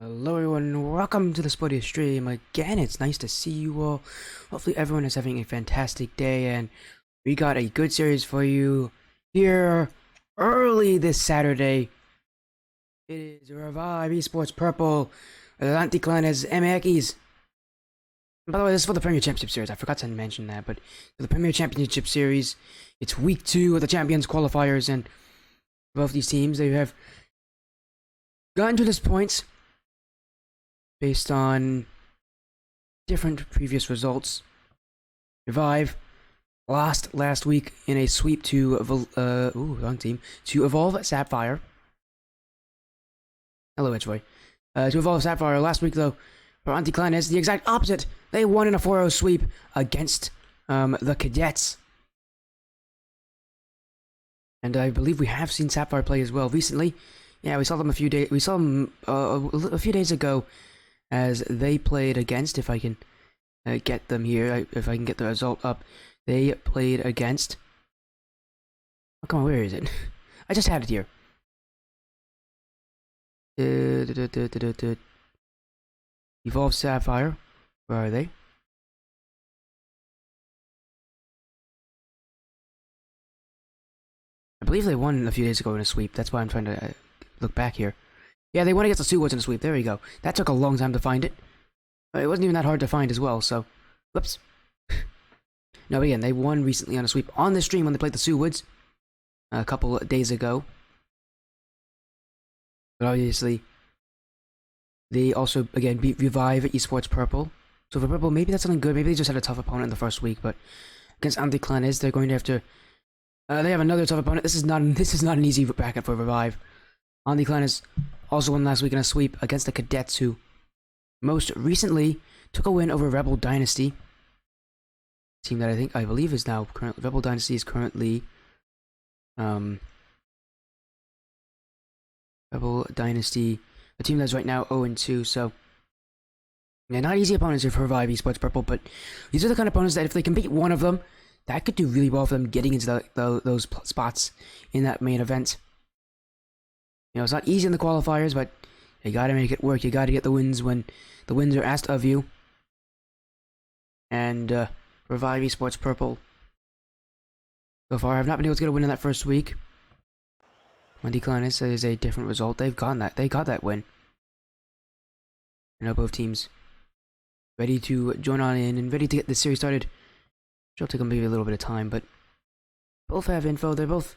Hello everyone, welcome to the Sporty stream again. It's nice to see you all. Hopefully everyone is having a fantastic day, and we got a good series for you here early this Saturday. It is Revive Esports Purple, AnticlanesMX. By the way, this is for the Premier Championship Series. I forgot to mention that, but for the Premier Championship Series, it's week 2 of the Champions Qualifiers, and both these teams, they have gotten to this point based on different previous results. Revive lost last week in a sweep to wrong team, to Evolve Sapphire. Hello, Edgeroy. To Evolve Sapphire last week, though, for Anticlanes, the exact opposite. They won in a 4-0 sweep against the Cadets. And I believe we have seen Sapphire play as well recently. Yeah, we saw them a few days. We saw them a few days ago as they played against, if I can get them here, if I can get the result up, they played against, oh come on, where is it? I just had it here. Evolve Sapphire, where are they? I believe they won a few days ago in a sweep, that's why I'm trying to look back here. Yeah, they won against the Sewoods in a sweep. There we go. That took a long time to find it. It wasn't even that hard to find as well, so... Whoops. No, again, they won recently on a sweep on the stream when they played the Sewoods a couple of days ago. But obviously, they also, again, beat Revive Esports Purple. So for Purple, maybe that's something good. Maybe they just had a tough opponent in the first week, but against Anticlanes, they're going to have to... they have another tough opponent. This is not an easy bracket for Revive. Anticlanes also won last week in a sweep against the Cadets, who most recently took a win over Rebel Dynasty. Team that I believe is now currently, Rebel Dynasty is currently, Rebel Dynasty, a team that's right now 0-2, so, yeah, not easy opponents here for Revive Esports Purple, but these are the kind of opponents that if they can beat one of them, that could do really well for them getting into those spots in that main event. You know, it's not easy in the qualifiers, but you gotta make it work. You gotta get the wins when the wins are asked of you. And, Revive Esports Purple, so far, have not been able to get a win in that first week. Anticlanes is a different result. They got that win. I know both teams ready to join on in and ready to get this series started. It'll take them maybe a little bit of time, but both have info. They're both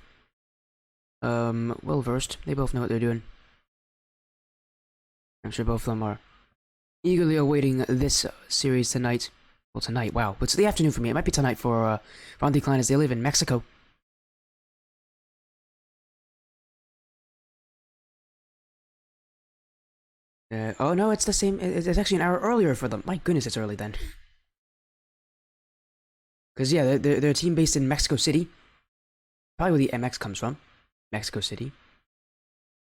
well versed. They both know what they're doing. I'm sure both of them are eagerly awaiting this series tonight. Well, tonight, wow. It's the afternoon for me. It might be tonight for Anticlanes. They live in Mexico. Oh no, it's the same. It's actually an hour earlier for them. My goodness, it's early then. Because, yeah, they're a team based in Mexico City. Probably where the MX comes from. Mexico City.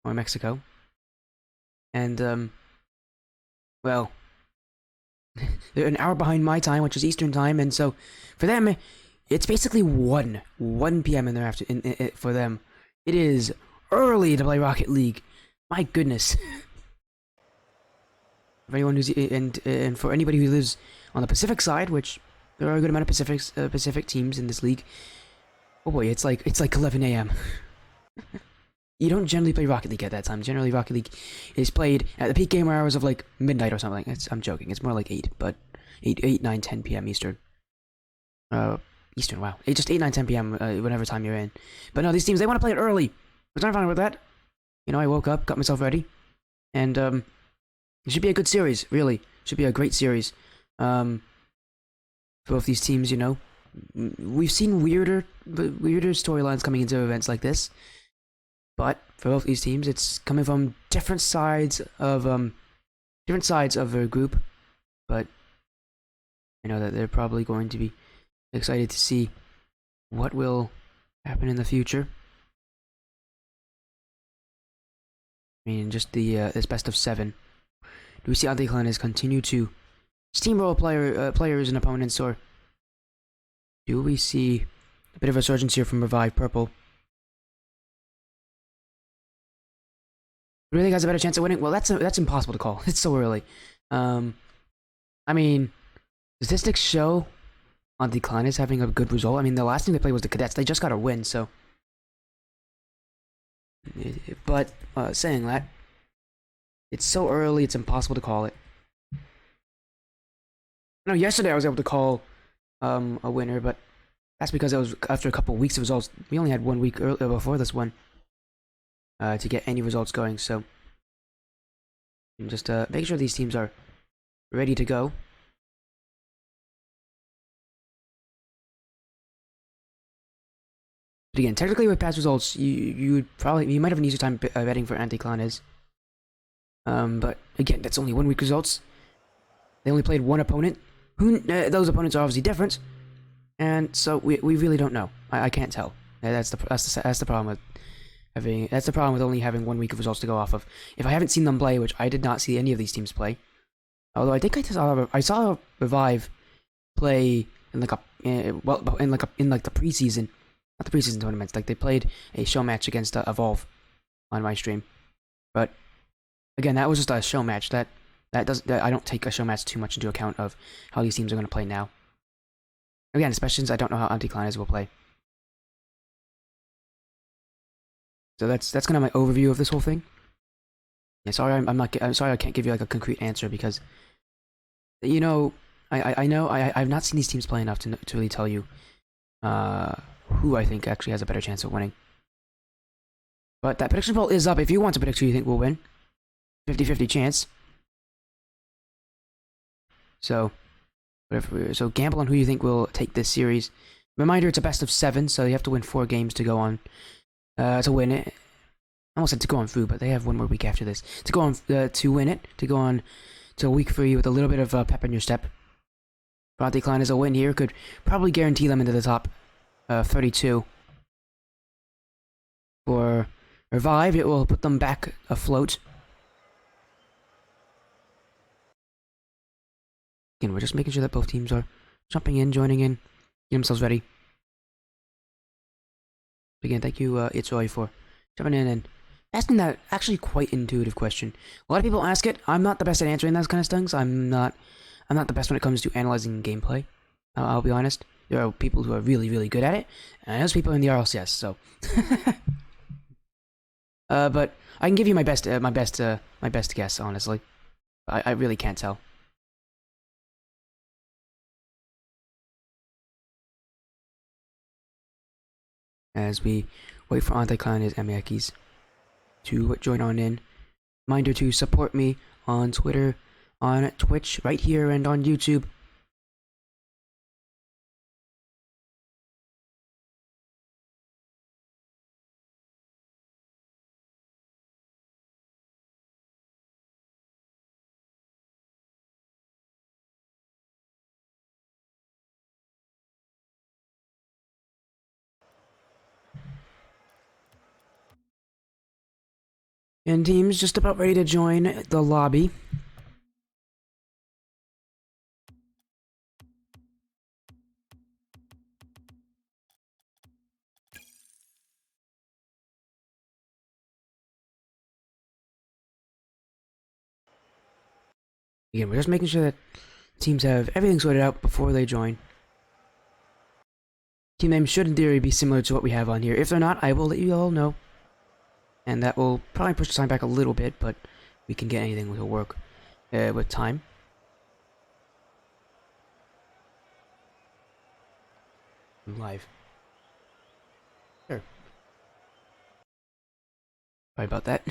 Or Mexico. And, well, they're an hour behind my time, which is Eastern time, and so for them, it's basically 1 p.m. in their for them. It is early to play Rocket League. My goodness. For anyone who's and for anybody who lives on the Pacific side, which there are a good amount of Pacific teams in this league. Oh boy, it's like 11 a.m. You don't generally play Rocket League at that time. Generally, Rocket League is played at the peak gamer hours of like midnight or something. I'm joking. It's more like 8, but 8, 9, 10 p.m. Eastern. Eastern, wow. Just 8, 9, 10 p.m. Whatever time you're in. But no, these teams, they want to play it early. I was not fine with that. You know, I woke up, got myself ready, and it should be a good series, really. Should be a great series. For both these teams, you know. We've seen weirder storylines coming into events like this. But for both these teams, it's coming from different sides of their group. But I know that they're probably going to be excited to see what will happen in the future. I mean, just this best of 7. Do we see Anticlanes continue to steamroll players and opponents, or do we see a bit of a resurgence here from Revive Purple? Who do you think has a better chance of winning? Well, that's impossible to call. It's so early. I mean, statistics show Anticlanes is having a good result. I mean, the last thing they played was the Cadets. They just got a win, so. But saying that, it's so early. It's impossible to call it. No, yesterday I was able to call a winner, but that's because it was after a couple of weeks of results. We only had 1 week before this one to get any results going. So just make sure these teams are ready to go. But again, technically with past results, you might have an easier time betting for Anticlanes. But again, that's only 1 week results. They only played one opponent. Those opponents are obviously different, and so we really don't know. I can't tell. That's the problem with having. That's the problem with only having 1 week of results to go off of. If I haven't seen them play, which I did not see any of these teams play, although I think I saw Revive play in like the preseason, not the preseason tournaments. Like they played a show match against Evolve on my stream, but again, that was just a show match. I don't take a show match too much into account of how these teams are going to play now. Again, especially since I don't know how Anticlanes will play. So that's kind of my overview of this whole thing. Yeah, sorry, I'm sorry I can't give you like a concrete answer because, you know, I've not seen these teams play enough to really tell you who I think actually has a better chance of winning. But that prediction poll is up. If you want to predict who you think will win, 50-50 chance. So gamble on who you think will take this series. Reminder, it's a best of 7, so you have to win 4 games to go on to win it. I almost said to go on through, but they have 1 more week after this to go on to win it. To go on to week 3 with a little bit of pep in your step. Anticlanes, a win here could probably guarantee them into the top 32. For Revive, it will put them back afloat. Again, we're just making sure that both teams are jumping in, joining in, get themselves ready. Again, thank you, It's Roy, for jumping in and asking that actually quite intuitive question. A lot of people ask it. I'm not the best at answering those kind of things. I'm not the best when it comes to analyzing gameplay. I'll be honest. There are people who are really, really good at it, and there's people in the RLCS. So, but I can give you my best guess. Honestly, I really can't tell. As we wait for AnticlanesMX to join on in. Reminder to support me on Twitter, on Twitch, right here, and on YouTube. And teams just about ready to join the lobby. Again, we're just making sure that teams have everything sorted out before they join. Team names should in theory be similar to what we have on here. If they're not, I will let you all know. And that will probably push the time back a little bit, but we can get anything to work with time. I'm live. Sure. Sorry about that.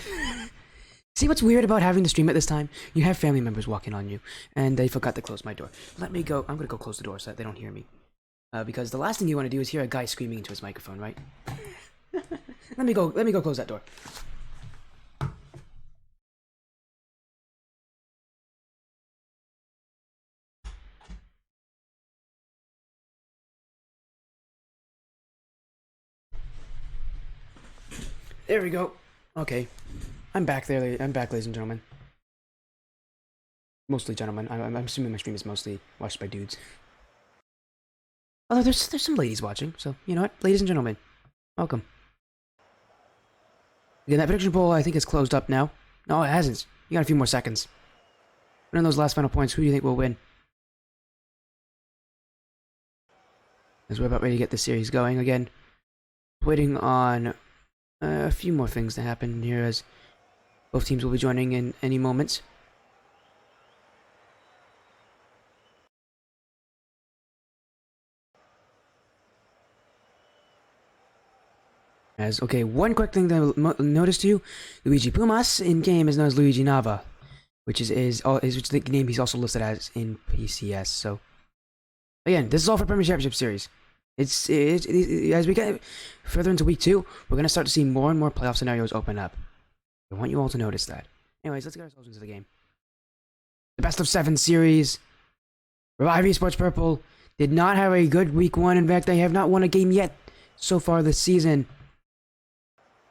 See what's weird about having to stream at this time? You have family members walking on you, and they forgot to close my door. Let me go. I'm gonna go close the door so that they don't hear me. Because the last thing you want to do is hear a guy screaming into his microphone, right? Let me go close that door. There we go. Okay. I'm back, ladies and gentlemen. Mostly gentlemen. I'm assuming my stream is mostly watched by dudes. Although there's some ladies watching, so you know what? Ladies and gentlemen, welcome. Again, that prediction poll I think is closed up now. No, it hasn't. You got a few more seconds. But in those last final points, who do you think will win? As we're about ready to get the series going again. Waiting on a few more things to happen here, as both teams will be joining in any moment. Okay, one quick thing that I noticed to you: Luigi Pumas in game is known as Luigi Nava, which is the name he's also listed as in PCS. So again, this is all for Premier Championship Series. It's as we get further into week 2, we're gonna start to see more and more playoff scenarios open up. I want you all to notice that. Anyways, let's get ourselves into the game. The best of 7 series. Revive Esports Purple did not have a good week 1. In fact, they have not won a game yet so far this season.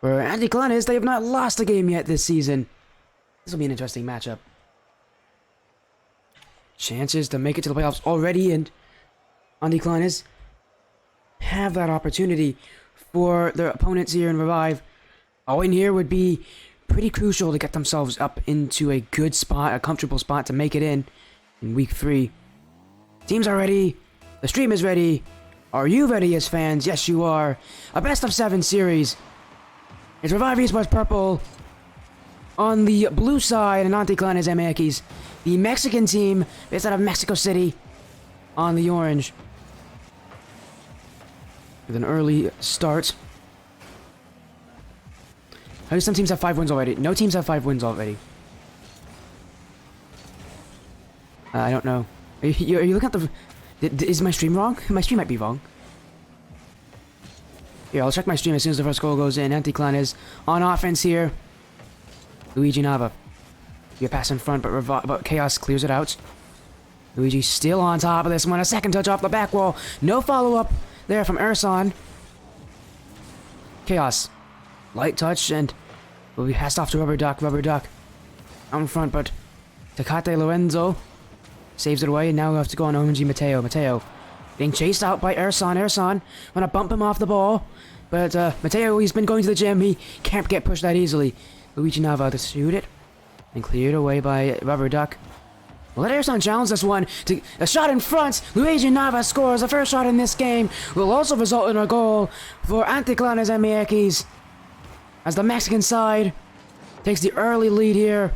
For AnticlanesMX, they have not lost a game yet this season. This will be an interesting matchup. Chances to make it to the playoffs already, and AnticlanesMX have that opportunity for their opponents here in Revive. A win here would be pretty crucial to get themselves up into a good spot, a comfortable spot to make it in week 3. Teams are ready. The stream is ready. Are you ready as fans? Yes, you are. A best of 7 series. It's Revive Esports Purple on the blue side, and AnticlanesMX, the Mexican team based out of Mexico City, on the orange. With an early start. How do some teams have 5 wins already? No teams have 5 wins already. I don't know. Are you looking at the... Is my stream wrong? My stream might be wrong. Here, I'll check my stream as soon as the first goal goes in. AnticlanesMX is on offense here. Luigi Nava. You pass in front, but Chaos clears it out. Luigi still on top of this one. A second touch off the back wall. No follow-up there from Ersan. Chaos. Light touch, and will be passed off to Rubber Duck. Rubber Duck out in front, but Tecate Lorenzo saves it away, and now we have to go on OMG Mateo. Mateo being chased out by Ersan. Ersan wanna bump him off the ball, but Mateo, he's been going to the gym. He can't get pushed that easily. Luigi Nava to shoot it, and cleared away by Rubber Duck. Well, let Ersan challenge this one to a shot in front. Luigi Nava scores the first shot in this game. Will also result in a goal for AnticlanesMX, as the Mexican side takes the early lead here,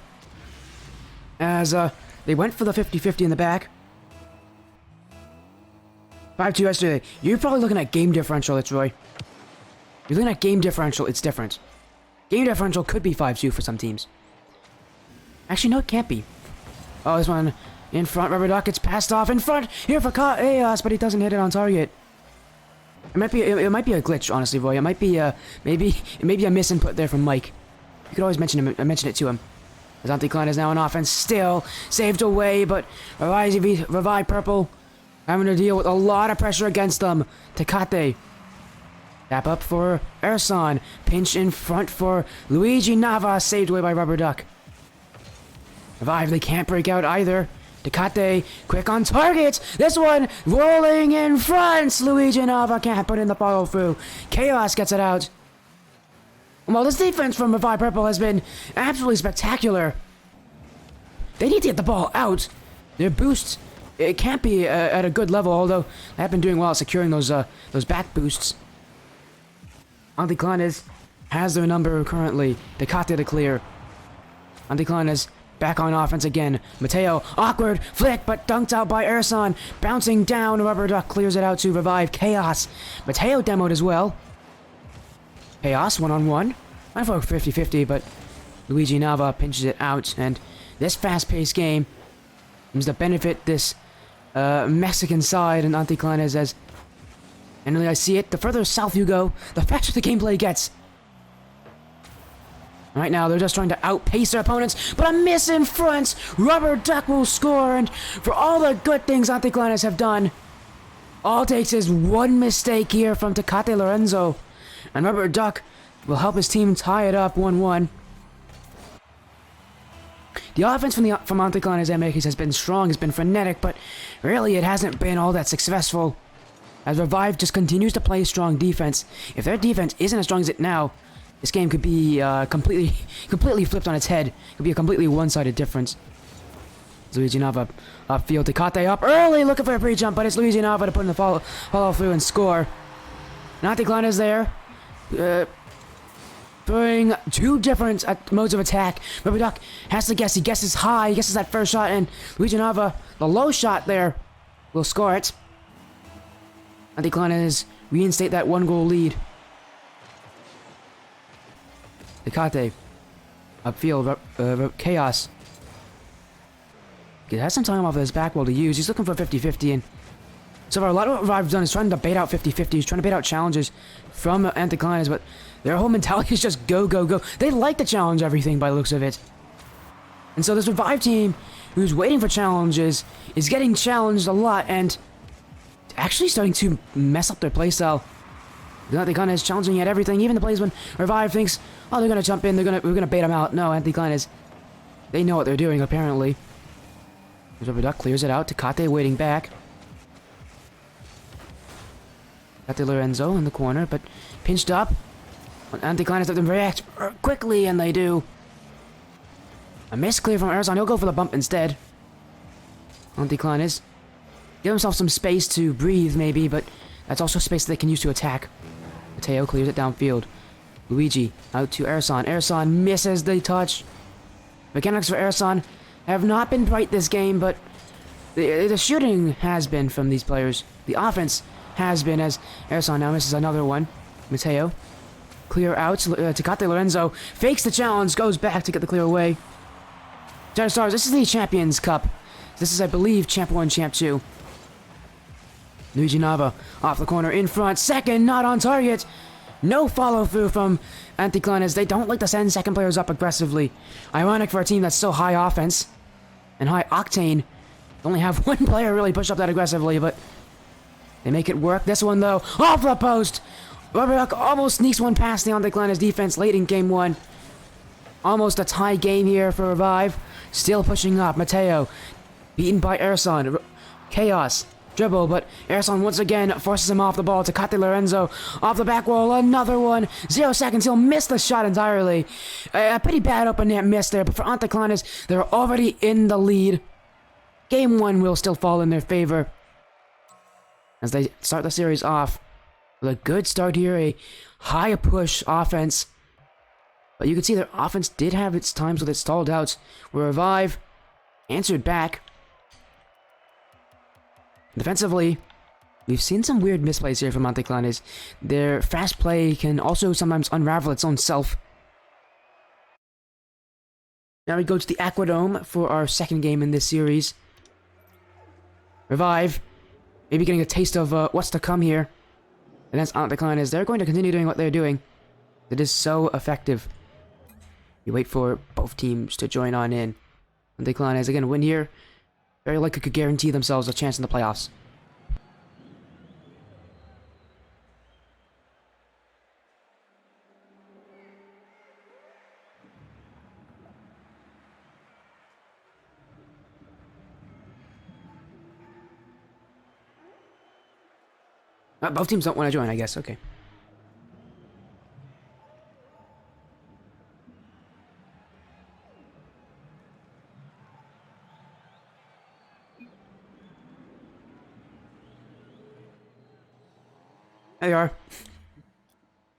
as they went for the 50-50 in the back. 5-2 yesterday. You're probably looking at game differential, it's Roy. You're looking at game differential, it's different. Game differential could be 5-2 for some teams. Actually, no, it can't be. Oh, this one in front. Rubber Duck gets passed off in front here for Chaos, but he doesn't hit it on target. It might be a glitch, honestly, Roy. It might be maybe a misinput there from Mike. You could always mention it to him. As AnticlanesMX is now on offense, still saved away, but Revive Purple having to deal with a lot of pressure against them. Tecate. Tap up for Ersan. Pinch in front for Luigi Nava, saved away by Rubber Duck. Revive, they can't break out either. Tecate, quick on target. This one rolling in front. Luigi Nava can't put in the follow through. Chaos gets it out. Well, this defense from Revive Purple has been absolutely spectacular. They need to get the ball out. Their boosts, it can't be at a good level, although they have been doing well at securing those back boosts. AnticlanesMX has their number currently. Tecate to clear. AnticlanesMX back on offense again. Mateo, awkward flick, but dunked out by Ersan. Bouncing down, Rubber Duck clears it out to Revive. Chaos. Mateo demoed as well. Chaos, one-on-one. I thought 50-50, but Luigi Nava pinches it out, and this fast-paced game seems to benefit this Mexican side and AnticlanesMX as... And really, I see it. The further south you go, the faster the gameplay gets. Right now, they're just trying to outpace their opponents, but a miss in front. Rubber Duck will score, and for all the good things AnticlanesMX have done, all it takes is one mistake here from Tecate Lorenzo, and Rubber Duck will help his team tie it up 1-1. The offense from AnticlanesMX has been strong, has been frenetic, but really it hasn't been all that successful. As Revive just continues to play strong defense. If their defense isn't as strong as it now, This game could be completely flipped on its head. It could be a completely one-sided difference. Luigi Nava upfield. Tecate up early, looking for a pre-jump, but it's Luigi Nava to put in the follow through and score. Anticlanes is there. Throwing two different modes of attack. Rubber Duck has to guess. He guesses high. He guesses that first shot, and Luigi Nava, the low shot there, will score it. Anticlanes reinstate that 1-goal lead. Tecate upfield. Chaos. He has some time off of his back wall to use. He's looking for 50-50, and so far a lot of what Revive's done is trying to bait out 50-50. He's trying to bait out challenges from Anticlanes, but their whole mentality is just go, go, go. They like to challenge everything by the looks of it. And so this Revive team, who's waiting for challenges, is getting challenged a lot and actually starting to mess up their playstyle. Anticlanes challenging at everything, even the plays when Revive thinks, oh, they're gonna jump in, we're gonna bait them out. No, Anticlanes, they know what they're doing apparently. Rubber Duck clears it out. Tecate waiting back. Got the Lorenzo in the corner, but pinched up. Anticlanes let them react quickly, and they do. A miss clear from Arizon. He'll go for the bump instead. Anticlanes give himself some space to breathe, maybe, but that's also space that they can use to attack. Mateo clears it downfield. Luigi out to Arizon. Arizon misses the touch. Mechanics for Arizon have not been bright this game, but the shooting has been from these players. The offense has been, as Arizon now misses another one. Mateo, clear out. Tecate Lorenzo fakes the challenge, goes back to get the clear away. Giant Stars, this is the Champions Cup. This is, I believe, Champ 1, Champ 2. Luigi Nava off the corner in front. Second, not on target. No follow-through from Anticlanes. They don't like to send second players up aggressively. Ironic for a team that's so high offense and high octane. They only have one player really push up that aggressively, but they make it work. This one, though, off the post. Rubber Duck almost sneaks one past the Anticlanes defense late in game 1. Almost a tie game here for Revive. Still pushing up. Mateo beaten by Erson. Chaos dribble, but Erson once again forces him off the ball. Tecate Lorenzo off the back wall. Another one. 0 seconds. He'll miss the shot entirely. A pretty bad open net miss there, but for Anticlanes, they're already in the lead. Game 1 will still fall in their favor as they start the series off with a good start here. A high push offense. But you can see their offense did have its times with it stalled out, where Revive answered back. Defensively, we've seen some weird misplays here from Anticlanes. Their fast play can also sometimes unravel its own self. Now we go to the Aquadome for our second game in this series. Revive, maybe getting a taste of what's to come here. And that's Anticlanes. They're going to continue doing what they're doing. It is so effective. You wait for both teams to join on in. Anticlanes again win here. Very likely could guarantee themselves a chance in the playoffs. Both teams don't want to join, I guess. Okay. There you are.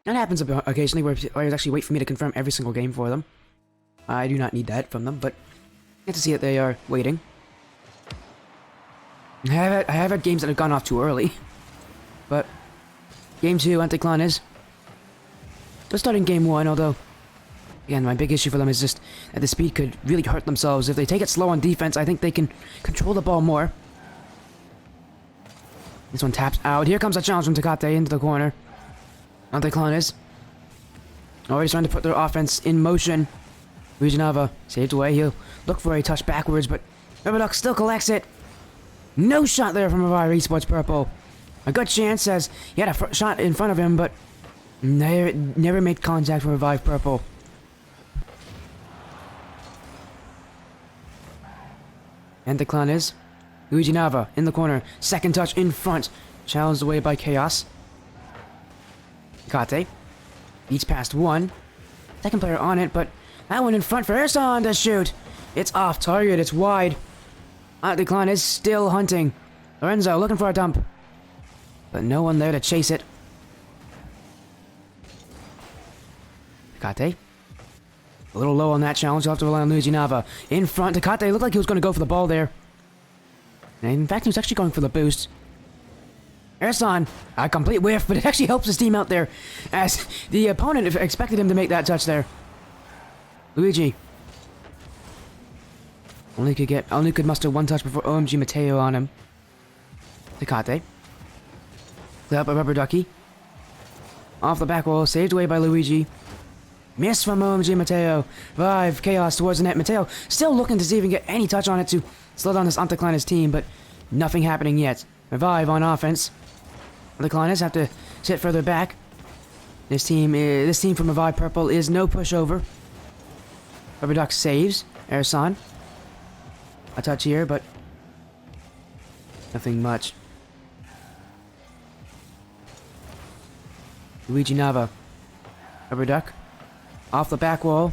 That happens occasionally where players actually wait for me to confirm every single game for them. I do not need that from them, but get to see that they are waiting. I have had games that have gone off too early. But game 2, Anticlanes. They're starting game 1, although again, my big issue for them is just that the speed could really hurt themselves. If they take it slow on defense, I think they can control the ball more. This one taps out. Here comes a challenge from Tecate into the corner. Anticlanes already starting to put their offense in motion. Luigi Nava saved away. He'll look for a touch backwards, but Rubber Duck still collects it. No shot there from Revive Esports Purple. A good chance as he had a shot in front of him, but never made contact for Revive Purple. Anticlanes. Luigi Nava in the corner. Second touch in front. Challenged away by Chaos. Tecate beats past one. Second player on it, but that one in front for Ersan to shoot. It's off target, it's wide. Anticlanes is still hunting. Lorenzo looking for a dump. But no one there to chase it. Tecate. A little low on that challenge. You'll have to rely on Luigi Nava. In front, Tecate looked like he was going to go for the ball there. And in fact, he was actually going for the boost. Ersan, a complete whiff, but it actually helps his team out there, as the opponent expected him to make that touch there. Luigi. Only could muster one touch before OMG Mateo on him. Tecate. Clear up a rubber ducky. Off the back wall, saved away by Luigi. Miss from OMG Mateo. Revive, chaos towards the net. Mateo still looking to see if he can get any touch on it to slow down this Anticlanes team, but nothing happening yet. Revive on offense. Anticlanes have to sit further back. This team from Revive Purple is no pushover. Rubber duck saves. Ersan. A touch here, but nothing much. Luigi Nava. Rubber duck. Off the back wall.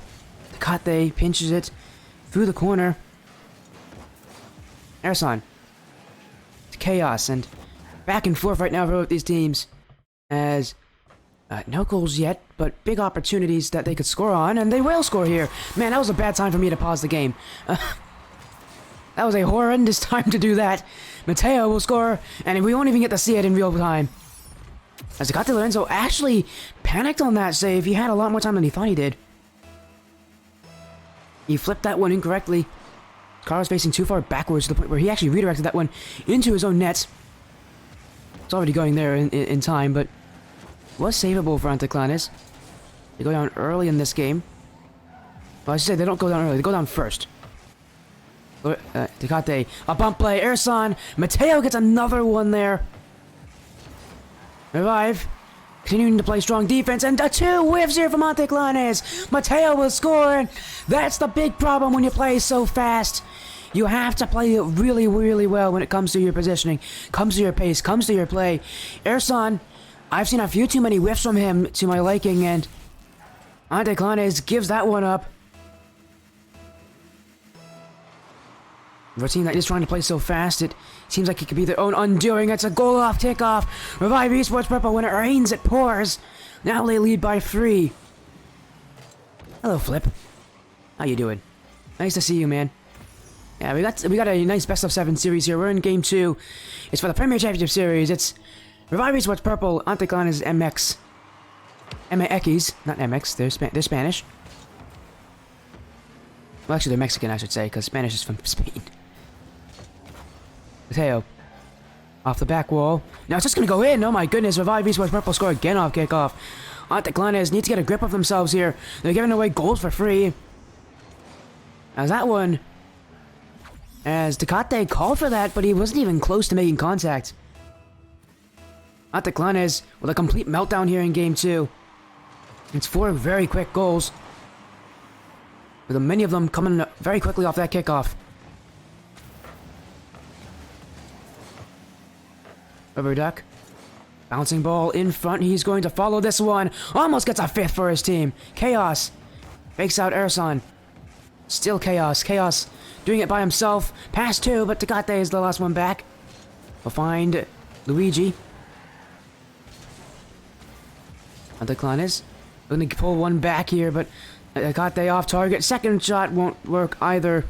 Tecate pinches it through the corner. Ersan. It's chaos and back and forth right now for both these teams. As no goals yet, but big opportunities that they could score on, and they will score here. Man, that was a bad time for me to pause the game. That was a horrendous time to do that. Mateo will score, and we won't even get to see it in real time. As Tecate Lorenzo actually panicked on that save. He had a lot more time than he thought he did. He flipped that one incorrectly. Carlos facing too far backwards to the point where he actually redirected that one into his own net. It's already going there in time, but was savable for Anticlanes. They go down early in this game. Well, I should say they don't go down early. They go down first. Tecate, a bump play. Ersan. Mateo gets another one there. Revive. Continuing to play strong defense, and the two whiffs here from Anticlanes. Mateo will score. That's the big problem when you play so fast. You have to play it really, really well when it comes to your positioning, comes to your pace, comes to your play. Ersan, I've seen a few too many whiffs from him to my liking, and Anticlanes gives that one up. For a team that is trying to play so fast, it seems like it could be their own undoing. It's a goal off kickoff. Revive Esports Purple. When it rains, it pours. Now they lead by 3. Hello, Flip. How you doing? Nice to see you, man. Yeah, we got a nice best of 7 series here. We're in game 2. It's for the Premier Championship Series. It's Revive Esports Purple, AnticlanesMX. MX, not MX. They're Spanish. Well, actually, they're Mexican, I should say, because Spanish is from Spain. Mateo. Off the back wall. Now it's just going to go in. Oh my goodness. Revive Esports Purple score again off kickoff. Anticlanes need to get a grip of themselves here. They're giving away goals for free. As that one. As Tecate called for that, but he wasn't even close to making contact. Anticlanes with a complete meltdown here in game 2. It's 4 very quick goals. With many of them coming very quickly off that kickoff. Rubber duck. Bouncing ball in front. He's going to follow this one. Almost gets a 5th for his team. Chaos. Fakes out Ersan. Still Chaos. Chaos doing it by himself. Pass 2, but Tecate is the last one back. We'll find Luigi. Anticlanes. Going to pull one back here, but Tecate off target. Second shot won't work either.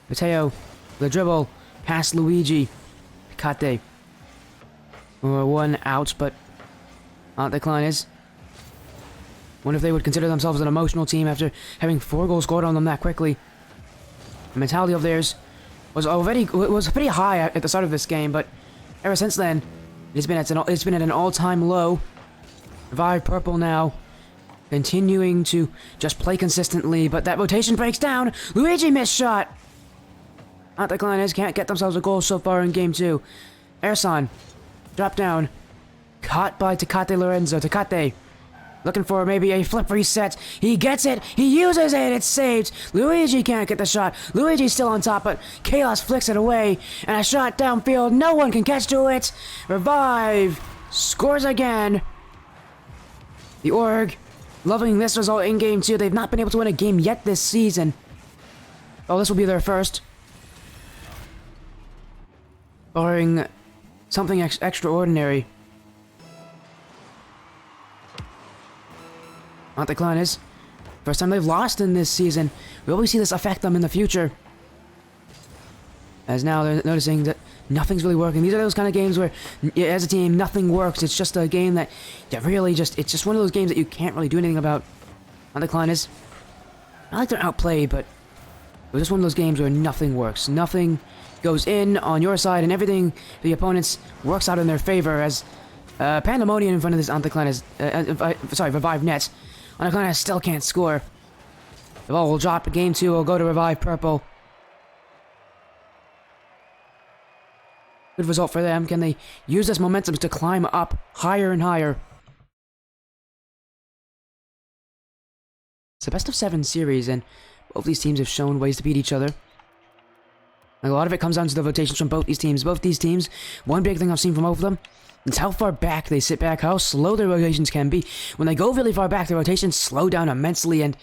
Mateo. The dribble. Past Luigi. Tecate. One out, but Anticlanes. Wonder if they would consider themselves an emotional team after having 4 goals scored on them that quickly. The mentality of theirs was pretty high at the start of this game, but ever since then, it's been at an all-time low. Revive Purple now, continuing to just play consistently, but that rotation breaks down. Luigi missed shot. Anticlanes can't get themselves a goal so far in game 2. Ersan. Drop down. Caught by Tecate Lorenzo. Tecate. Looking for maybe a flip reset. He gets it. He uses it. It's saved. Luigi can't get the shot. Luigi's still on top, but Chaos flicks it away. And a shot downfield. No one can catch to it. Revive. Scores again. The org Loving this result in Game 2. They've not been able to win a game yet this season. Oh, this will be their first. Barring something extraordinary. AnticlanesMX. First time they've lost in this season. Will we see this affect them in the future? As now they're noticing that nothing's really working. These are those kind of games where, as a team, nothing works. It's just a game that really just... It's just one of those games that you can't really do anything about. AnticlanesMX. I like their outplay, but it was just one of those games where nothing works. Nothing goes in on your side, and everything the opponents works out in their favor. As pandemonium in front of this AnticlanesMX... sorry, Revive net. AnticlanesMX still can't score. The ball will drop. Game 2 will go to Revive Purple. Good result for them. Can they use this momentum to climb up higher and higher? It's a best of 7 series, and both these teams have shown ways to beat each other. And a lot of it comes down to the rotations from both these teams. Both these teams, one big thing I've seen from both of them is how far back they sit back, how slow their rotations can be. When they go really far back, their rotations slow down immensely, and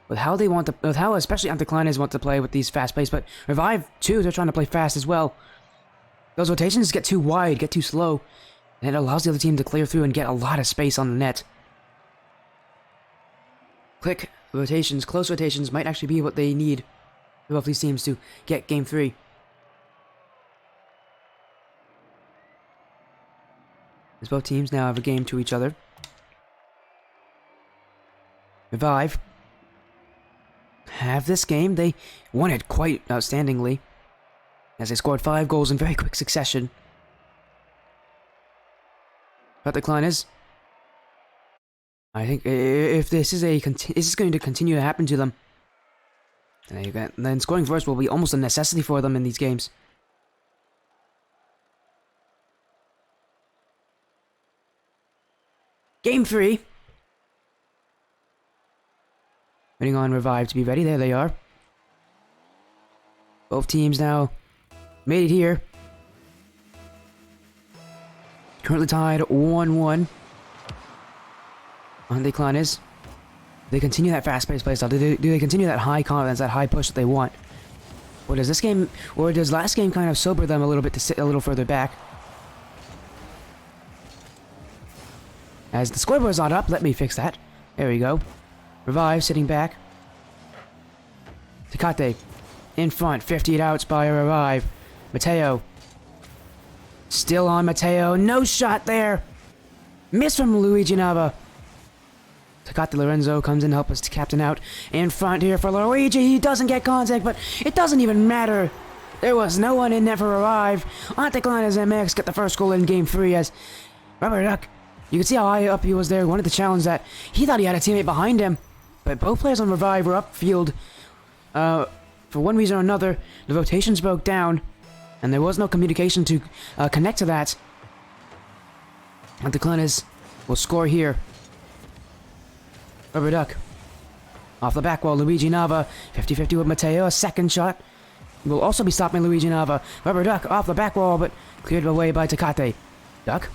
with how they want to, with how especially AnticlanesMX want to play with these fast plays, but Revive too, they're trying to play fast as well. Those rotations get too wide, get too slow, and it allows the other team to clear through and get a lot of space on the net. Quick rotations, close rotations might actually be what they need for both these teams to get Game 3. As both teams now have a game to each other. Revive have this game. They won it quite outstandingly, as they scored 5 goals in very quick succession. But AnticlanesMX, I think if this is going to continue to happen to them, then scoring first will be almost a necessity for them in these games. Game 3. Waiting on Revive to be ready. There they are. Both teams now made it here. Currently tied 1-1. AnticlanesMX. They continue that fast-paced playstyle. Do they continue that high confidence, that high push that they want? Or does this game, or does last game kind of sober them a little bit to sit a little further back? As the scoreboard's not up, let me fix that. There we go. Revive sitting back. Tecate in front, 50 outs by Revive. Mateo. Still on Mateo. No shot there. Miss from Luigi Nava. Tecate Lorenzo comes in to help us to captain out. In front here for Luigi. He doesn't get contact, but it doesn't even matter. There was no one in there for Revive. AnticlanesMX get the first goal in Game 3 as Rubber Duck. You can see how high up he was there. Wanted to challenge that. He thought he had a teammate behind him. But both players on Revive were upfield. For one reason or another, the rotations broke down. And there was no communication to connect to that. AnticlanesMX will score here. Rubber Duck. Off the back wall, Luigi Nava. 50-50 with Mateo. A second shot will also be stopping Luigi Nava. Rubber Duck off the back wall, but cleared away by Tecate. Duck.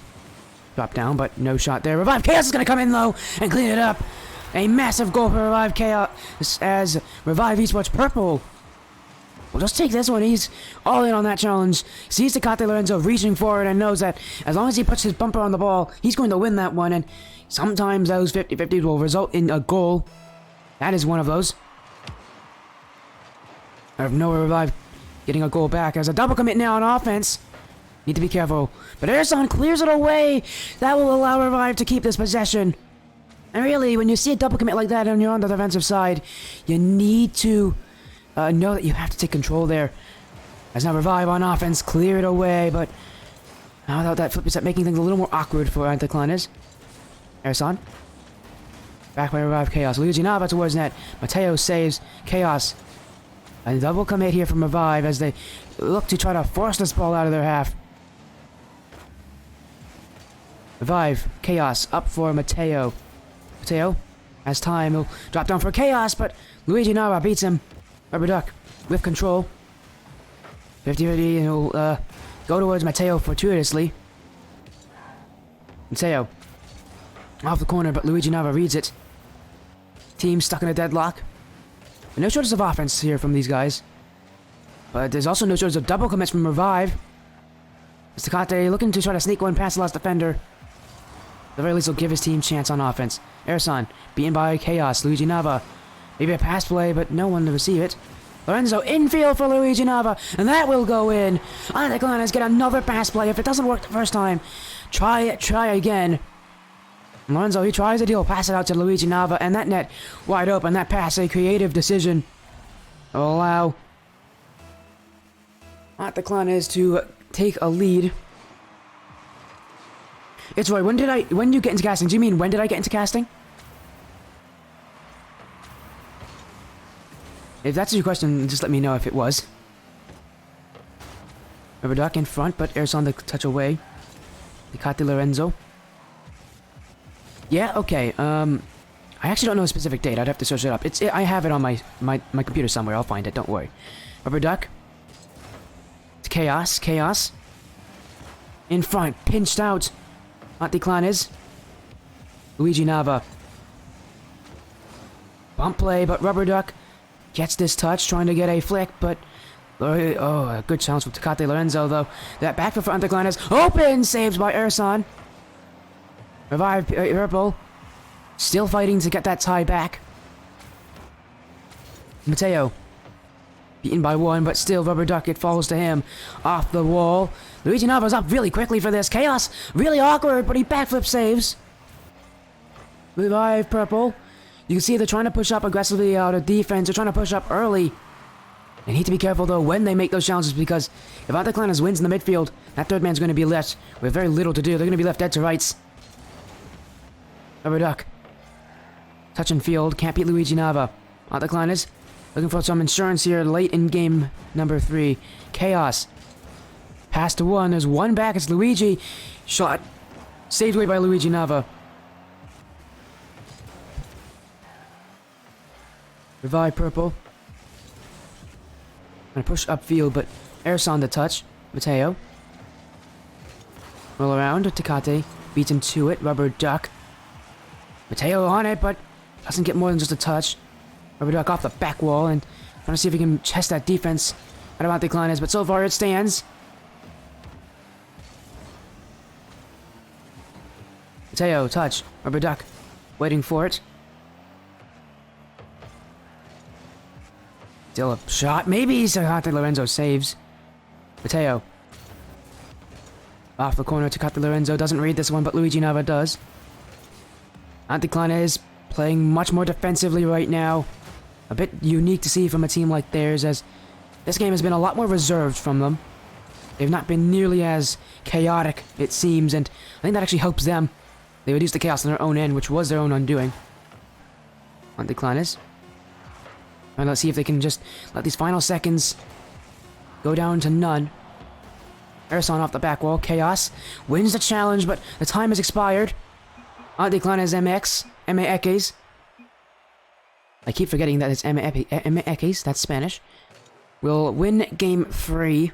Drop down, but no shot there. Revive Chaos is going to come in low and clean it up. A massive goal for Revive Chaos as Revive Esports Purple. We'll just take this one. He's all in on that challenge. Sees Tecate Lorenzo reaching forward and knows that as long as he puts his bumper on the ball, he's going to win that one. And sometimes those 50-50s will result in a goal. That is one of those. I have no Revive getting a goal back as a double commit now on offense. Need to be careful. But Ersan clears it away. That will allow Revive to keep this possession. And really, when you see a double commit like that and you're on the defensive side, you need to know that you have to take control there. As now Revive on offense, clear it away, but now without that flip reset, making things a little more awkward for AnticlanesMX. Ersan. Back by Revive Chaos. Luigi Nava towards net. Mateo saves Chaos. A double commit here from Revive as they look to try to force this ball out of their half. Revive Chaos up for Mateo. Mateo has time. He'll drop down for Chaos, but Luigi Nava beats him. Rubber Duck with control. 50-50, and he'll go towards Mateo fortuitously. Mateo off the corner, but Luigi Nava reads it. team stuck in a deadlock. And no shortage of offense here from these guys. But there's also no shortage of double commits from Revive. Tecate looking to try to sneak one past the last defender. At the very least, will give his team chance on offense. Ersan, beaten by Chaos. Luigi Nava. Maybe a pass play, but no one to receive it. Lorenzo, infield for Luigi Nava, and that will go in. Anticlanes get another pass play. If it doesn't work the first time, try again. And Lorenzo, he tries a deal, pass it out to Luigi Nava, and that net wide open. That pass, a creative decision, will allow Anticlanes to take a lead. It's Roy. When did you get into casting? Do you mean when did I get into casting? If that's your question, just let me know if it was. Duck in front, but Ersan the touch away. Tecate Lorenzo. Yeah, okay. I actually don't know a specific date. I'd have to search it up. I have it on my computer somewhere. I'll find it. Don't worry. Duck. It's Chaos. In front, pinched out. Anticlanes. Luigi Nava. Bump play, but Duck gets this touch, trying to get a flick, but... Oh, a good challenge from Tecate Lorenzo, though. That backfield for Anticlanes. Open! Saves by Ersan. Revive Purple. Still fighting to get that tie back. Mateo. Beaten by one, but still Duck, it falls to him. Off the wall. Luigi Nava's up really quickly for this. Chaos! Really awkward, but he backflip saves. Revive Purple. You can see they're trying to push up aggressively out of defense. They're trying to push up early. They need to be careful, though, when they make those challenges, because if Anticlanes wins in the midfield, that third man's going to be left with very little to do. They're going to be left dead to rights. Duck. Touch and field. Can't beat Luigi Nava. Anticlanes looking for some insurance here late in game number 3. Chaos. Pass to one. There's one back. It's Luigi. Shot. Saved away by Luigi Nava. Revive Purple. Gonna push upfield, but Ersan the touch. Mateo. Roll around. Tecate beats him to it. Duck. Mateo on it, but doesn't get more than just a touch. Duck off the back wall and trying to see if he can chest that defense out of Anticlanes, but so far it stands. Mateo, touch. Duck waiting for it. Still a shot. Maybe Tecate Lorenzo saves. Mateo. Off the corner, Tecate Lorenzo doesn't read this one, but Luigi Nava does. Anticlanes playing much more defensively right now. A bit unique to see from a team like theirs, as this game has been a lot more reserved from them. They've not been nearly as chaotic, it seems, and I think that actually helps them. They reduced the chaos on their own end, which was their own undoing. Anticlanes. And let's see if they can just let these final seconds go down to none. Ersan off the back wall. Chaos wins the challenge, but the time has expired. AnticlanesMX. I keep forgetting that it's MX. That's Spanish. Will win game 3.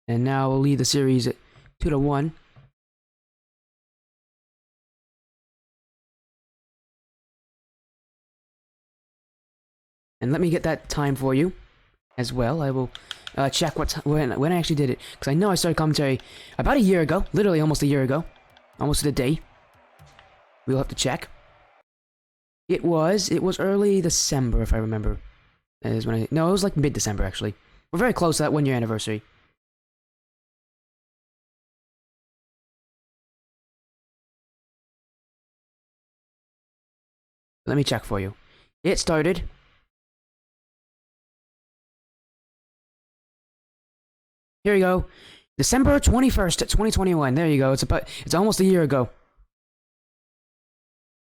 And now we'll lead the series at 2-1. And let me get that time for you as well. I will check when I actually did it, because I know I started commentary about a year ago, literally almost a year ago, almost to the day. We'll have to check. It was early December, if I remember. That is when no, it was like mid-December actually. We're very close to that 1-year anniversary. Let me check for you. It started. Here you go. December 21st, 2021. There you go. It's almost a year ago.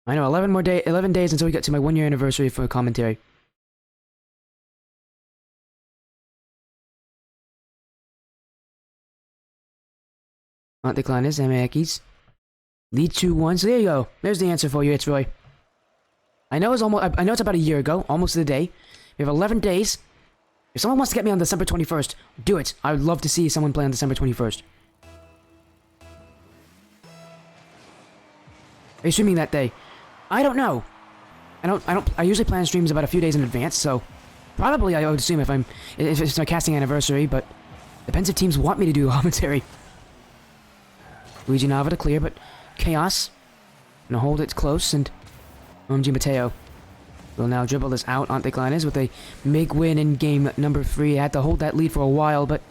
I know, 11 days until we get to my 1-year anniversary for commentary. AnticlanesMX. Lead 2-1. So there you go. There's the answer for you. It's Roy. I know it's about a year ago, almost to the day. We have 11 days. If someone wants to get me on December 21st, do it. I would love to see someone play on December 21st. Are you streaming that day? I don't know. I usually plan streams about a few days in advance, so probably I would assume if it's my casting anniversary, but depends if teams want me to do commentary. Luigi Nava to clear, but Chaos gonna hold it close, and OMG Mateo will now dribble this out. AnticlanesMX with a big win in game number 3. Had to hold that lead for a while, but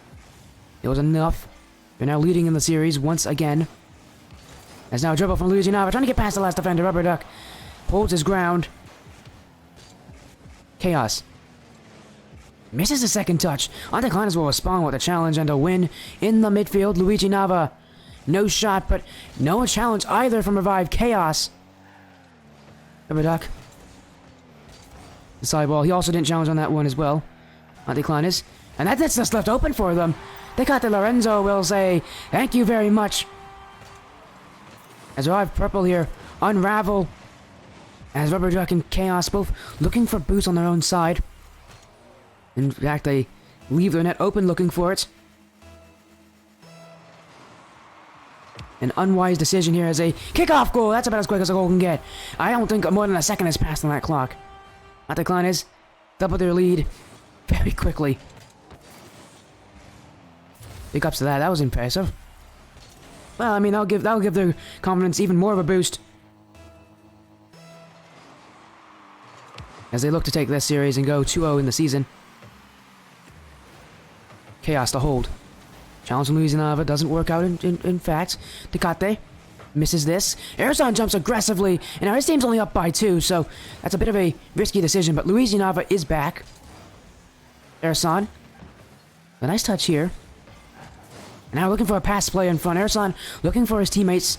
it was enough. They're now leading in the series once again. There's now a dribble from Luigi Nava, trying to get past the last defender. Rubber Duck holds his ground. Chaos misses the second touch. AnticlanesMX will respond with a challenge and a win in the midfield. Luigi Nava, no shot, but no challenge either from Revive. Chaos. Rubber Duck. The sideball. He also didn't challenge on that one as well. AnticlanesMX. And that's just left open for them. Tecate Lorenzo will say, thank you very much. As Revive Purple here unravel. As Rubber Duck and Chaos both looking for boots on their own side. In fact, they leave their net open looking for it. An unwise decision here as a kickoff goal. That's about as quick as a goal can get. I don't think more than a second has passed on that clock. AnticlanesMX double their lead very quickly. Big ups to that. That was impressive. Well, I mean, that'll give their confidence even more of a boost as they look to take this series and go 2-0 in the season. Chaos to hold. Challenge from Luigi Nava doesn't work out in fact. Tecate misses this. Ersan jumps aggressively, and now his team's only up by 2, so that's a bit of a risky decision, but Luigi Nava is back. Ersan. A nice touch here. And now looking for a pass play in front. Ersan looking for his teammates.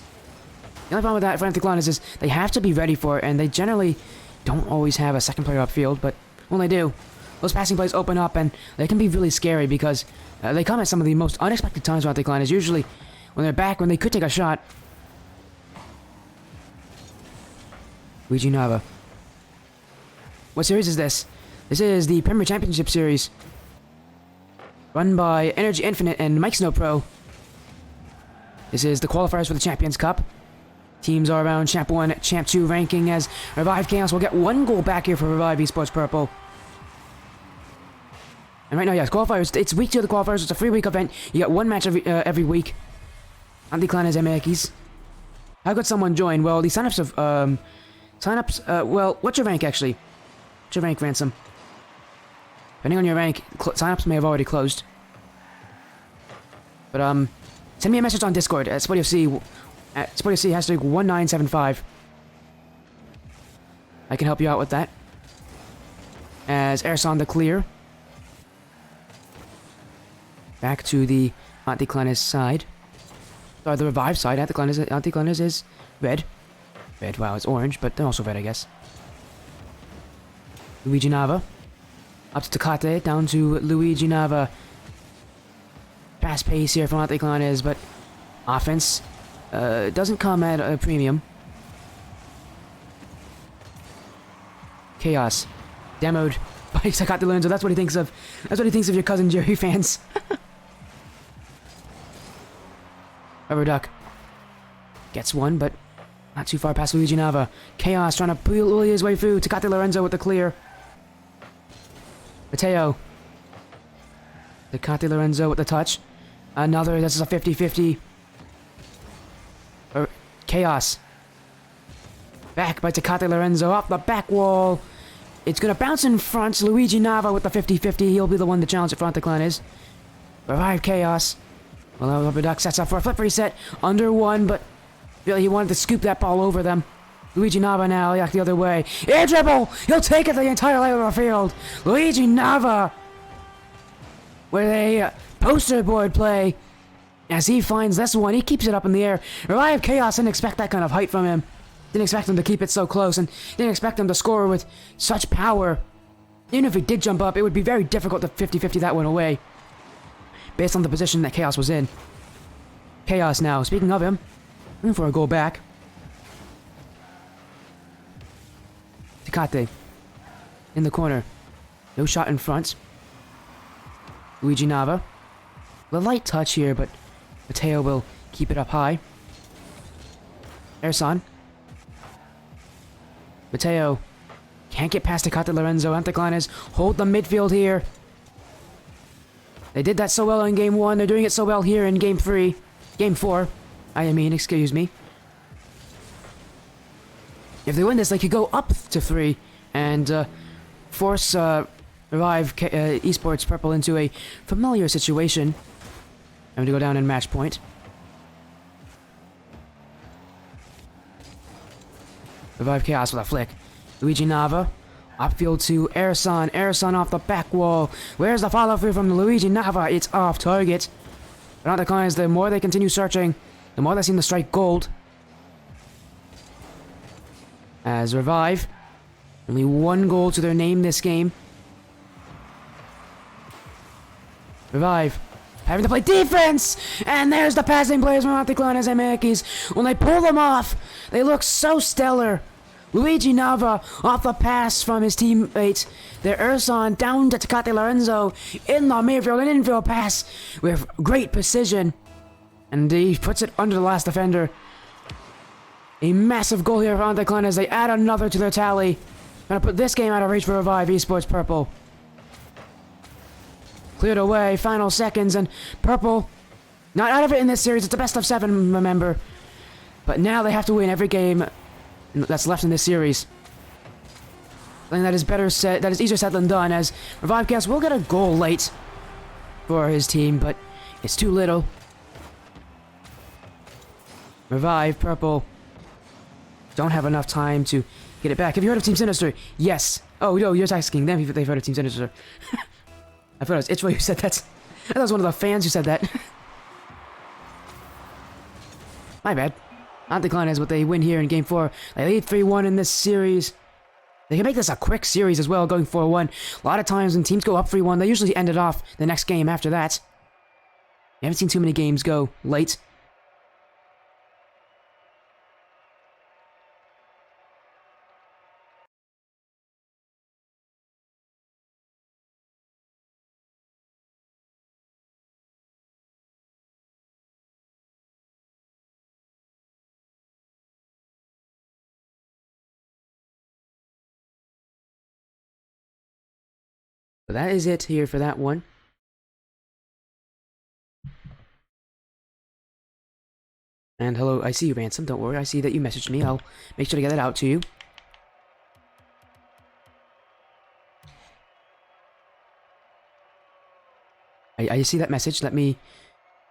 The only problem with that for AnticlanesMX is they have to be ready for it, and they generally don't always have a second player upfield, but when they do, those passing plays open up, and they can be really scary because they come at some of the most unexpected times for AnticlanesMX. Usually when they're back, when they could take a shot. Luigi Nava. What series is this? This is the Premier Championship Series, run by Energy Infinite and Mike Snow Pro. This is the qualifiers for the Champions Cup. Teams are around Champ 1, Champ 2 ranking as Revive Chaos will get 1 goal back here for Revive Esports Purple. And right now, yes, qualifiers. It's week 2 of the qualifiers. It's a 3-week event. You get 1 match every week. AnticlanesMX. How could someone join? Well, the signups of well, what's your rank actually? What's your rank, Ransom? Depending on your rank, signups may have already closed. But send me a message on Discord at SportyFC hashtag 1975. I can help you out with that. As Ersan the clear. Back to the AnticlanesMX side. Sorry, the Revive side. AnticlanesMX is red. Red, wow, it's orange, but they're also red, I guess. Luigi Nava. Up to Tecate, down to Luigi Nava. Fast pace here from AnticlanesMX, but offense doesn't come at a premium. Chaos. Demoed by Tecate Lorenzo. That's what he thinks of. That's what he thinks of your cousin Jerry fans. Rubber Duck gets one, but not too far past Luigi Nava. Chaos trying to bully his way through. Tecate Lorenzo with the clear. Mateo. Tecate Lorenzo with the touch. Another, this is a 50-50. Chaos. Back by Tecate Lorenzo off the back wall. It's going to bounce in front. Luigi Nava with the 50-50. He'll be the one to challenge it for AnticlanesMX. Revive Chaos. Well, Rubber Duck sets up for a flip reset. Under 1, but really he wanted to scoop that ball over them. Luigi Nava now, yeah, the other way. Air dribble! He'll take it the entire length of the field. Luigi Nava with a poster board play. As he finds this one, he keeps it up in the air. Revive Chaos didn't expect that kind of height from him. Didn't expect him to keep it so close, and didn't expect him to score with such power. Even if he did jump up, it would be very difficult to 50-50 that one away, based on the position that Chaos was in. Chaos now, speaking of him, looking for a goal back. Tecate in the corner. No shot in front. Luigi Nava. A light touch here, but Mateo will keep it up high. Ersan. Mateo can't get past Tecate Lorenzo. Anticlanes hold the midfield here. They did that so well in Game 1. They're doing it so well here in Game 3. Game 4. I mean, excuse me. If they win this, they could go up to 3 and force Revive Esports Purple into a familiar situation. I'm going to go down in match point. Revive Chaos with a flick. Luigi Nava. Upfield to Erison. Erison off the back wall. Where's the follow through from Luigi Nava? It's off target. But Anticlanes, the more they continue searching, the more they seem to strike gold. As Revive. Only 1 goal to their name this game. Revive. Having to play defense! And there's the passing plays from AnticlanesMX. When they pull them off, they look so stellar. Luigi Nava off the pass from his teammate. Their Urson down to Tecate Lorenzo in the midfield, an infield pass with great precision. And he puts it under the last defender. A massive goal here for Anticlanes as they add another to their tally. Gonna put this game out of reach for Revive Esports Purple. Cleared away, final seconds, and Purple not out of it in this series. It's a best of 7, remember. But now they have to win every game that's left in this series. And that is easier said than done, as Revive Chaos will get a goal late for his team, but it's too little. Revive Purple don't have enough time to get it back. Have you heard of Team Sinister? Yes. Oh, no, you're asking them if they've heard of Team Sinister. I thought it was Itchway who said that. I thought it was one of the fans who said that. My bad. Anticlanes, what they win here in Game 4. They lead 3-1 in this series. They can make this a quick series as well, going 4-1. A lot of times when teams go up 3-1, they usually end it off the next game after that. You haven't seen too many games go late. So that is it here for that one. And hello, I see you, Ransom. Don't worry, I see that you messaged me. I'll make sure to get that out to you. I see that message. Let me,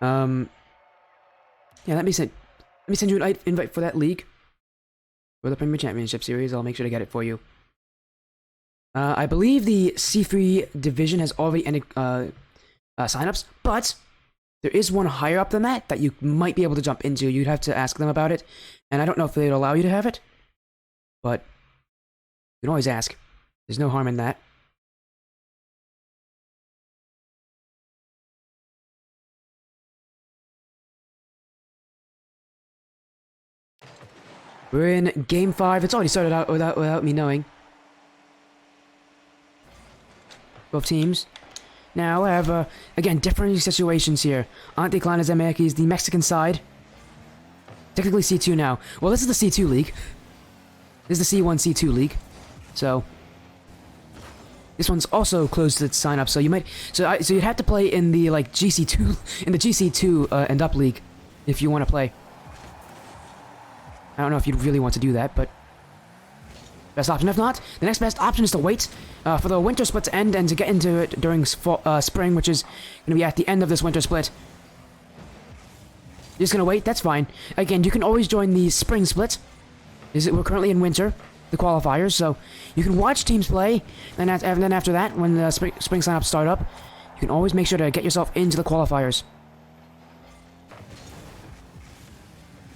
yeah, let me send you an invite for that league. For the Premier Championship Series, I'll make sure to get it for you. I believe the C3 division has already ended signups, but there is one higher up than that you might be able to jump into. You'd have to ask them about it, and I don't know if they'd allow you to have it, but you can always ask. There's no harm in that. We're in Game 5. It's already started out without me knowing. Both teams. Now, we have, again, different situations here. AnticlanesMX is the Mexican side. Technically C2 now. Well, this is the C2 league. This is the C1, C2 league. So, this one's also closed to sign up, so you might... So you'd have to play in the, like, GC2... In the GC2 and up league, if you want to play. I don't know if you'd really want to do that, but... Best option. If not, the next best option is to wait for the winter split to end and to get into it during spring, which is going to be at the end of this winter split. You're just going to wait? That's fine. Again, you can always join the spring split. We're currently in winter, the qualifiers, so you can watch teams play, and then after that, when the spring signups start up, you can always make sure to get yourself into the qualifiers.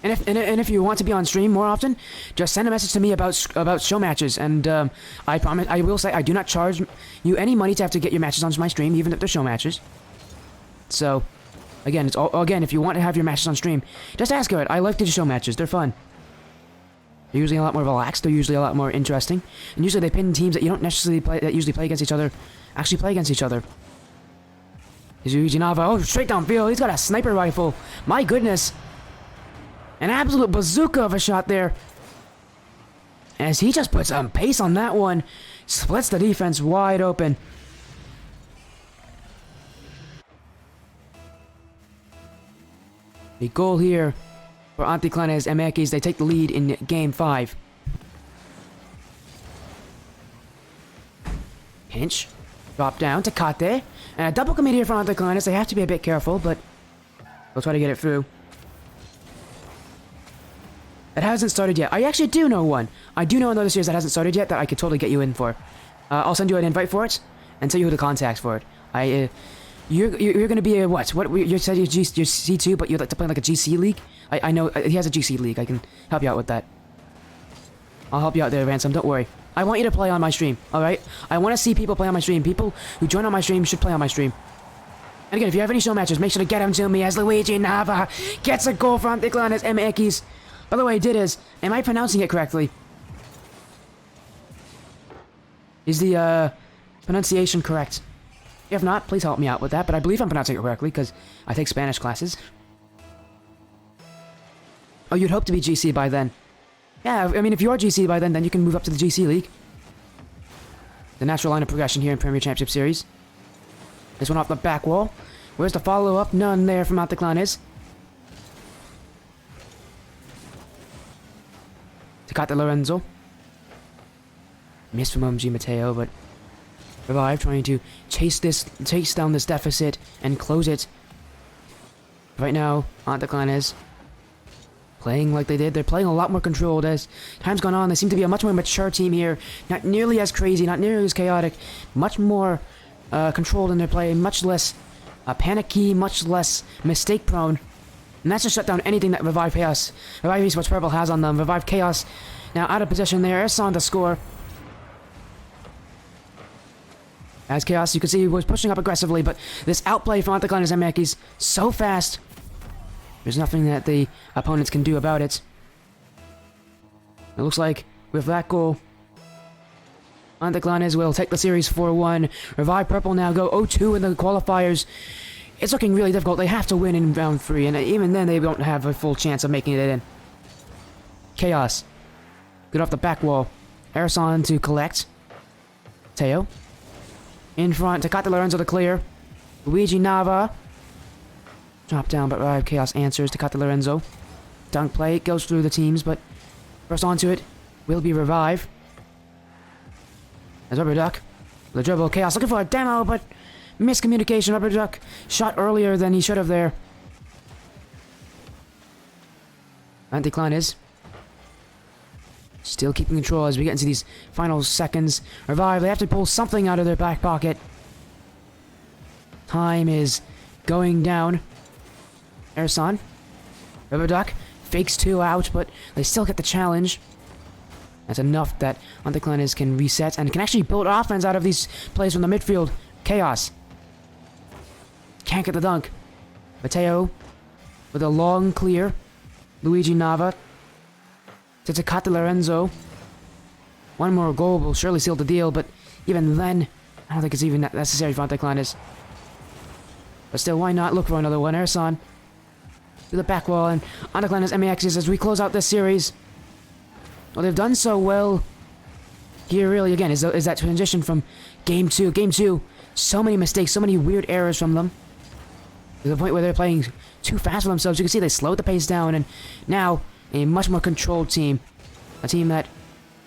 And if you want to be on stream more often, just send a message to me about show matches, and I will say I do not charge you any money to have to get your matches onto my stream, even if they're show matches. So, again, if you want to have your matches on stream, just ask for it. I like to do show matches; they're fun. They're usually a lot more relaxed. They're usually a lot more interesting, and usually they pin teams that you don't necessarily usually play against each other, actually play against each other. Is Luigi Nava? Oh, straight downfield. He's got a sniper rifle. My goodness. An absolute bazooka of a shot there. As he just puts some pace on that one. Splits the defense wide open. A goal here for AnticlanesMX. They take the lead in Game 5. Pinch. Drop down to Kate. And a double commit here for Anticlanes. They have to be a bit careful, but they'll try to get it through. It hasn't started yet. I actually do know one. I do know another series that hasn't started yet that I could totally get you in for. I'll send you an invite for it and tell you who to contact for it. You're gonna be a what? What you said you're C2, but you'd like to play like a GC league. I know he has a GC league. I can help you out with that. I'll help you out there, Ransom. Don't worry. I want you to play on my stream. All right. I want to see people play on my stream. People who join on my stream should play on my stream. And again, if you have any show matches, make sure to get them to me as Luigi Nava gets a goal for AnticlanesMX. By the way, am I pronouncing it correctly? Is the pronunciation correct? If not, please help me out with that, but I believe I'm pronouncing it correctly because I take Spanish classes. Oh, you'd hope to be GC by then. Yeah, I mean, if you are GC by then you can move up to the GC League. The natural line of progression here in Premier Championship Series. This one off the back wall. Where's the follow-up? None there from Anticlanes. Tecate Lorenzo. Missed from OMG Mateo, but Revive trying to chase down this deficit and close it. Right now, Anticlanes playing like they did. They're playing a lot more controlled as time's gone on. They seem to be a much more mature team here. Not nearly as crazy, not nearly as chaotic. Much more controlled in their play. Much less panicky, much less mistake prone. And that's to shut down anything that Revive Chaos, Revive Esports Purple has on them. Revive Chaos now out of position there. Ersan to score. As Chaos, you can see he was pushing up aggressively, but this outplay for AnticlanesMX is so fast. There's nothing that the opponents can do about it. It looks like with that goal, Anticlanes will take the series 4-1. Revive Purple now go 0-2 in the qualifiers. It's looking really difficult. They have to win in round 3, and even then they don't have a full chance of making it in. Chaos. Good off the back wall. Ersan to collect. Teo. In front, Tecate Lorenzo to clear. Luigi Nava. Drop down, but Revive Chaos answers. Tecate Lorenzo. Dunk play, goes through the teams, but first onto it will be Revive. As Rubber Duck. The dribble, Chaos looking for a demo, but miscommunication. Rubber Duck shot earlier than he should have there. Anticlanes still keeping control as we get into these final seconds. Revive, they have to pull something out of their back pocket. Time is going down. Ersan. Rubber Duck fakes 2 out, but they still get the challenge. That's enough that Anticlanes can reset and can actually build offense out of these plays from the midfield. Chaos. Can't get the dunk. Mateo with a long clear. Luigi Nava to Tecate Lorenzo. One more goal will surely seal the deal, but even then, I don't think it's even necessary for Anticlanes. But still, why not look for another one? Ersan to the back wall, and AnticlanesMX as we close out this series. Well, they've done so well here, really, again, is that transition from Game 2. Game 2, so many mistakes, so many weird errors from them. To the point where they're playing too fast for themselves. You can see they slowed the pace down, and now a much more controlled team. A team that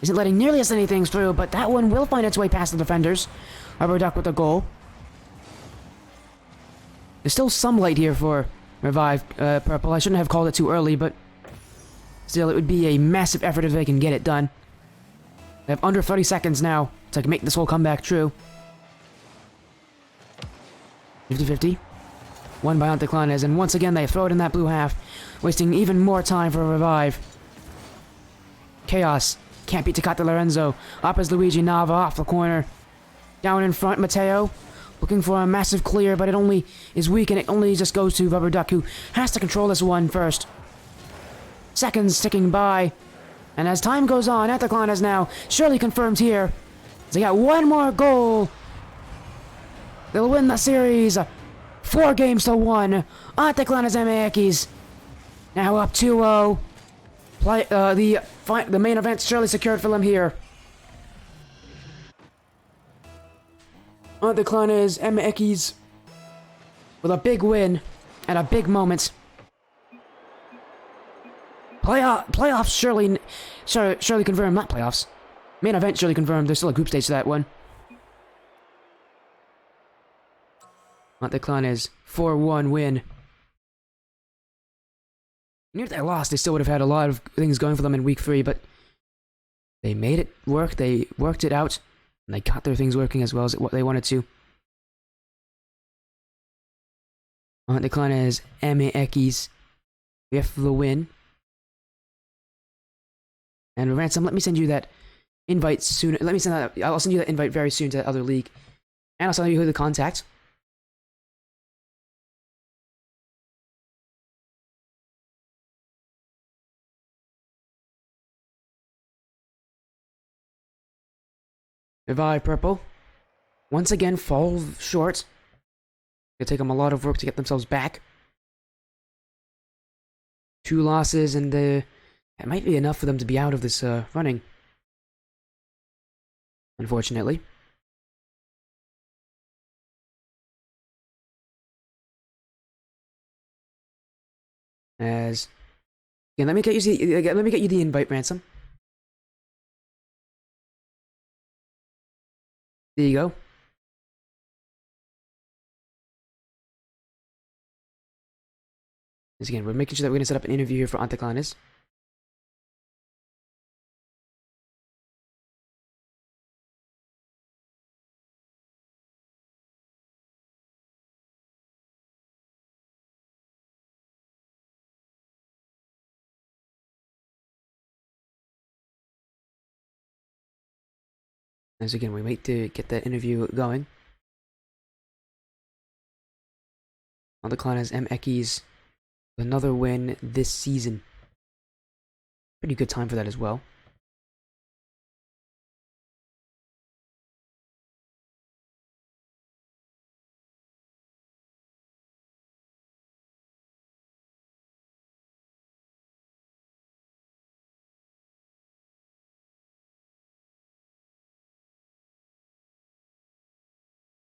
isn't letting nearly as many things through, but that one will find its way past the defenders. Rubber Duck with the goal. There's still some light here for Revive Purple. I shouldn't have called it too early, but still, it would be a massive effort if they can get it done. They have under 30 seconds now to make this whole comeback true. 50-50. Won by Anticlanes, and once again they throw it in that blue half, wasting even more time for Revive. Chaos can't beat Tecate Lorenzo. Up is Luigi Nava off the corner. Down in front, Mateo looking for a massive clear, but it only is weak, and it only just goes to Rubber Duck, who has to control this one first. Seconds ticking by, and as time goes on, Anticlanes now surely confirmed here. They got one more goal. They'll win the series. 4-1. AnticlanesMX now up 2-0. The main event surely secured for them here. AnticlanesMX with a big win and a big moment. Playoffs surely confirmed, not playoffs. Main event surely confirmed. There's still a group stage to that one. Anticlanes 4-1 win. Even if they lost, they still would have had a lot of things going for them in week 3, but they made it work. They worked it out, and they got their things working as well as what they wanted to. AnticlanesMX with the win. And Ransom, let me send you that invite soon. I'll send you that invite very soon to that other league. And I'll send you who to contact. Revive Purple. Once again, fall short. It'll take them a lot of work to get themselves back. 2 losses, and it might be enough for them to be out of this running. Unfortunately. Again, let me get you the invite, Ransom. There you go. As again, we're making sure that we're going to set up an interview here for Anticlanes. As again, we wait to get that interview going. AnticlanesMX another win this season. Pretty good time for that as well.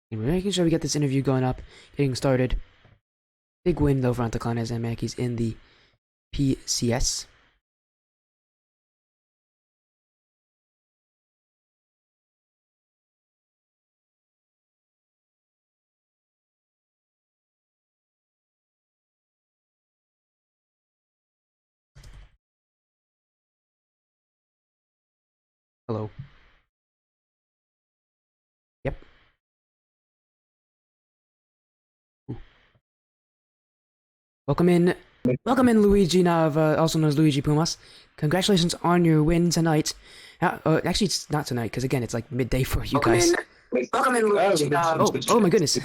And we're making sure we get this interview going up, getting started. Big win though for AnticlanesMX in the PCS. Hello. Yep. Ooh. Welcome in, Luigi Nav, also known as Luigi Pumas. Congratulations on your win tonight. Actually, it's not tonight because again, it's like midday for you guys. Welcome in, Luigi Nav. Oh my goodness!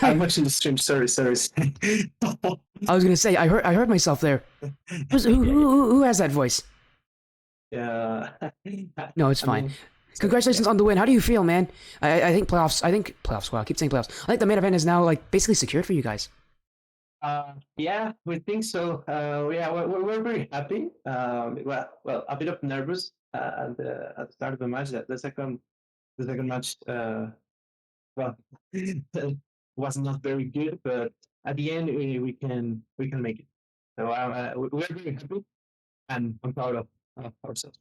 I'm watching the stream. Sorry. I was gonna say I heard myself there. Who has that voice? Yeah. No, it's fine. Congratulations on the win. How do you feel, man? I think playoffs. Wow, I keep saying playoffs. I think the main event is now like basically secured for you guys. Yeah, we think so. Yeah, we're very happy. Well, a bit of nervous at the start of the match. The second match, well, was not very good, but at the end we can make it. So we're very happy, and I'm proud of ourselves.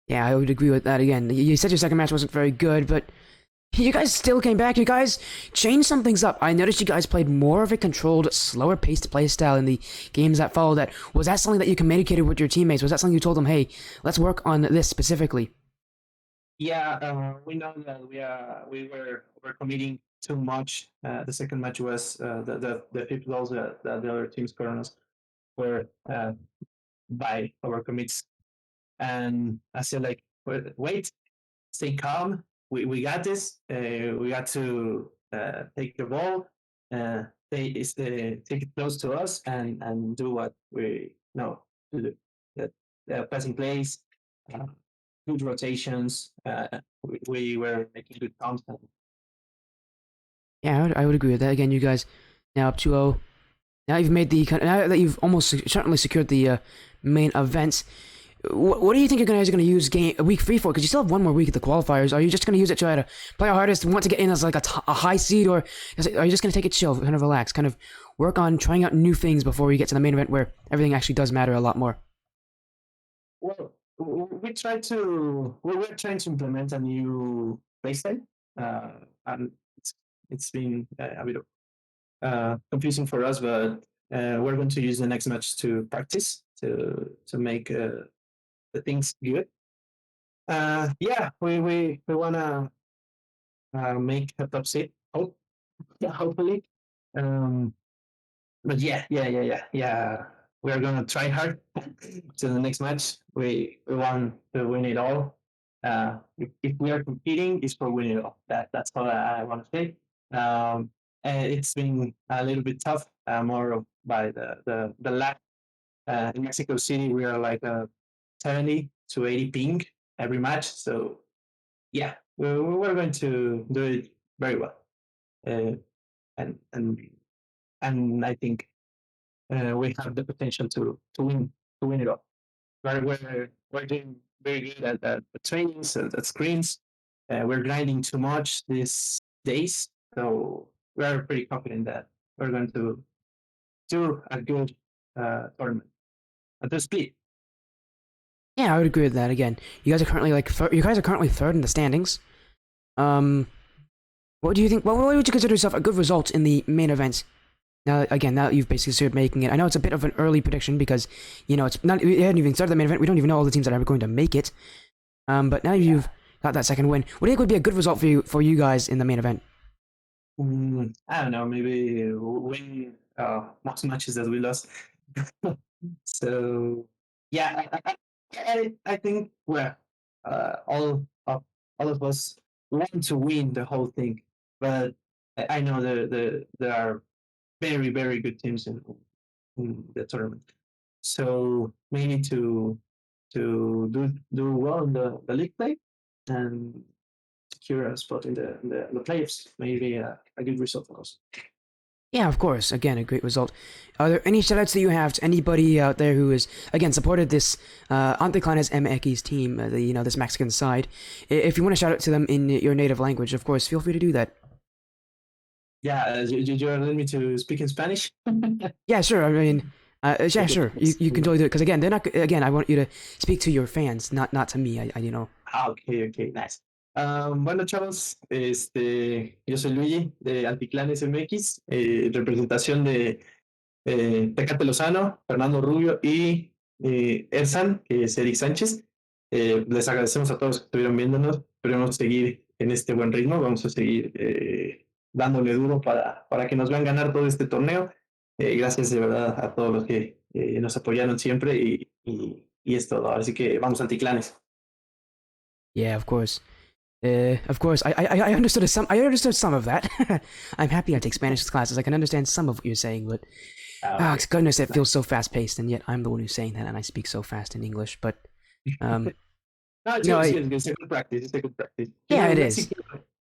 Yeah, I would agree with that. Again, you said your second match wasn't very good, but you guys still came back. You guys changed some things up. I noticed you guys played more of a controlled, slower-paced playstyle in the games that followed that. Was that something that you communicated with your teammates? Was that something you told them, hey, let's work on this specifically? Yeah, we know that we're committing too much. The second match was the 50 goals that the other teams scored on us were by our commits, and I said like, wait, stay calm. We got this. We got to take the ball, take it close to us, and do what we know to do. Passing plays, uh, good rotations. We were making good contact. Yeah, I would agree with that. Again, you guys now up 2-0. Now you've made the now that you've almost certainly secured the main events. What do you think you're guys are going to use game week 3 for? Because you still have one more week at the qualifiers. Are you just going to use it to try to play our hardest, want to get in as like a high seed, or are you just going to take it chill, kind of relax, kind of work on trying out new things before we get to the main event where everything actually does matter a lot more? Well, we're trying to implement a new playstyle, and it's been a bit confusing for us, but we're going to use the next match to practice to make the things good. Yeah, we wanna make a top seed. Yeah, hopefully. Um, but yeah. We are gonna try hard to the next match. We want to win it all. If we are competing, it's for winning it all. That's all I want to say. And it's been a little bit tough, more by the lack. In Mexico City, we are like a 70 to 80 ping every match. So yeah, we're going to do it very well. Uh, and and and I think we have the potential to win it all. We're doing very good at the trainings, at screens. We're grinding too much these days, so we're pretty confident that we're going to do a good tournament at the split. Yeah, I would agree with that. Again, you guys are currently you guys are currently third in the standings. Um, what do you think? What would you consider yourself a good result in the main event? Now, again, now that you've basically started making it, I know it's a bit of an early prediction because it's not. We haven't even started the main event. We don't even know all the teams that are going to make it. But now you've got that second win. What do you think would be a good result for you guys in the main event? I don't know, maybe win most matches that we lost. So yeah, I think all of us want to win the whole thing, but I know there are very good teams in the tournament. So maybe to do well in the league play and secure a spot in the playoffs. Maybe a good result for us. Yeah, of course. Again, a great result. Are there any shoutouts that you have to anybody out there who has, again, supported this AnticlanesMX team, this Mexican side? If you want to shout out to them in your native language, of course, feel free to do that. Yeah, you want me to speak in Spanish? Yeah, sure. I mean, yeah, sure. You can totally do it because again, they're not. Again, I want you to speak to your fans, not to me. Ok, nice. Bueno, chavos, yo soy Luigi de Anticlanes MX, representación de Tecate Lozano, Fernando Rubio y Ersan, que es Eric Sánchez. Les agradecemos a todos que estuvieron viéndonos. Esperemos seguir en este buen ritmo. Vamos a seguir dándole duro para que nos vean ganar todo este torneo. Gracias de verdad a todos los que nos apoyaron siempre y es todo. Así que vamos, Anticlanes. Yeah, of course. Of course, I understood I understood some of that. I'm happy I take Spanish classes. I can understand some of what you're saying, but goodness, it feels so fast paced, and yet I'm the one who's saying that, and I speak so fast in English. But No, it's, you know, it's, I, it's a good practice. It's a good practice. yeah, it In is.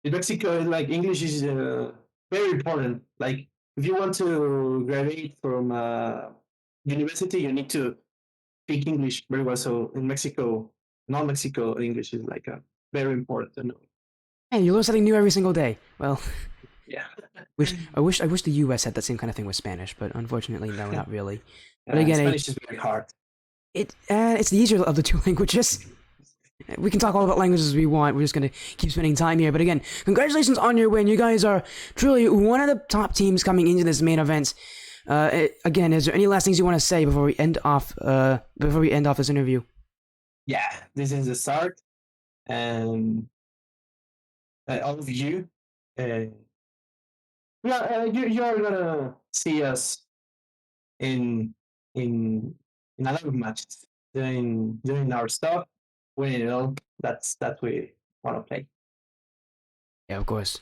Mexico, like English is very important. Like if you want to graduate from university, you need to speak English very well. So in Mexico, non-Mexico English is like very important to know. Hey, you learn something new every single day. Well, Yeah. I wish the U.S. had that same kind of thing with Spanish, but unfortunately, no, not really. But again, Spanish is very hard. it's the easier of the two languages. We can talk all about languages we want. We're just gonna keep spending time here. But again, congratulations on your win. You guys are truly one of the top teams coming into this main event. Again, is there any last things you want to say before we end off this interview? Yeah, this is the start, and all of you, uh, you're gonna see us in in in a lot of matches, doing our stuff, winning it all. That we want to play. Yeah, of course.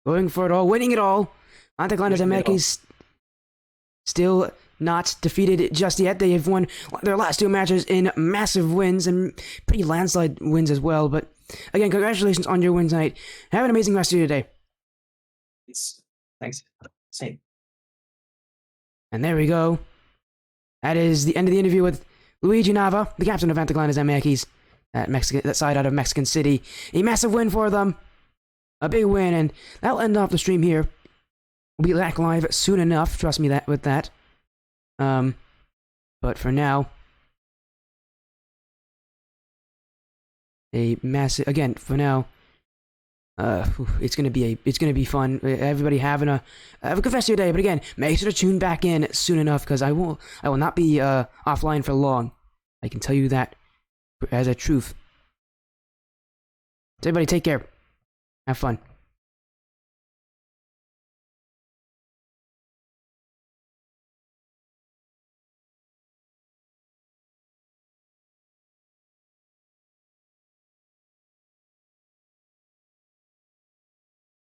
Going for it all, winning it all. Winning it AnticlanesMX all. is still not defeated just yet. They have won their last two matches in massive wins and pretty landslide wins as well. But again, congratulations on your win tonight. Have an amazing rest of your day. Thanks. Same. And there we go. That is the end of the interview with Luigi Nava, the captain of AnticlanesMX, that side out of Mexican City. A massive win for them. A big win, and that'll end off the stream here. We'll be back live soon enough, trust me with that. But for now, it's gonna be fun. Everybody have a good rest of your day. But again, make sure to tune back in soon enough, because I will not be offline for long. I can tell you that as a truth. So everybody, take care. Have fun.